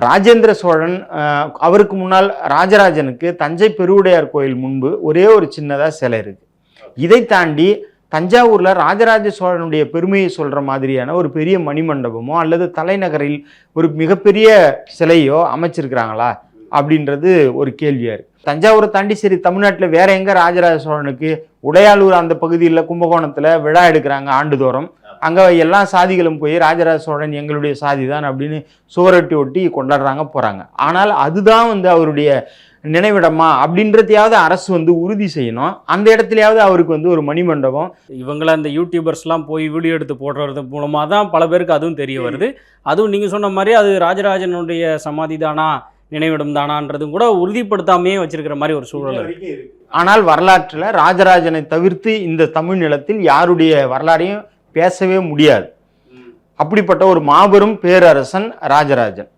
ராஜேந்திர சோழன் அவருக்கு முன்னால் ராஜராஜனுக்கு தஞ்சை பெருவுடையார் கோயில் முன்பு ஒரே ஒரு சின்னதாக சிலை இருக்கு. இதை தாண்டி தஞ்சாவூரில் ராஜராஜ சோழனுடைய பெருமையை சொல்கிற மாதிரியான ஒரு பெரிய மணிமண்டபமோ அல்லது தலைநகரில் ஒரு மிகப்பெரிய சிலையோ அமைச்சிருக்கிறாங்களா அப்படின்றது ஒரு கேள்வியாக இருக்குது. தஞ்சாவூரை தாண்டி சரி தமிழ்நாட்டில் வேற எங்கே ராஜராஜ சோழனுக்கு உடையாளூர் அந்த பகுதியில் கும்பகோணத்தில் விழா எடுக்கிறாங்க ஆண்டுதோறும். அங்கே எல்லா சாதிகளும் போய் ராஜராஜ சோழன் எங்களுடைய சாதி தான் அப்படின்னு சுவரொட்டி ஒட்டி கொண்டாடுறாங்க போகிறாங்க. ஆனால் அதுதான் அவருடைய நினைவிடமா அப்படின்றதையாவது அரசு உறுதி செய்யணும். அந்த இடத்துலயாவது அவருக்கு ஒரு மணிமண்டபம். இவங்கள அந்த யூடியூபர்ஸ்லாம் போய் வீடியோ எடுத்து போடுறது மூலமாக தான் பல பேருக்கு அதுவும் தெரிய வருது. அதுவும் நீங்கள் சொன்ன மாதிரி அது ராஜராஜனுடைய சமாதி தானா நினைவிடம் தானான்றதும் கூட உறுதிப்படுத்தாமையே வச்சிருக்கிற மாதிரி ஒரு சூழல் இருக்கு. ஆனால் வரலாற்றில் ராஜராஜனை தவிர்த்து இந்த தமிழ் நிலத்தில் யாருடைய வரலாறையும் பேசவே முடியாது. அப்படிப்பட்ட ஒரு மாபெரும் பேரரசன் ராஜராஜன்.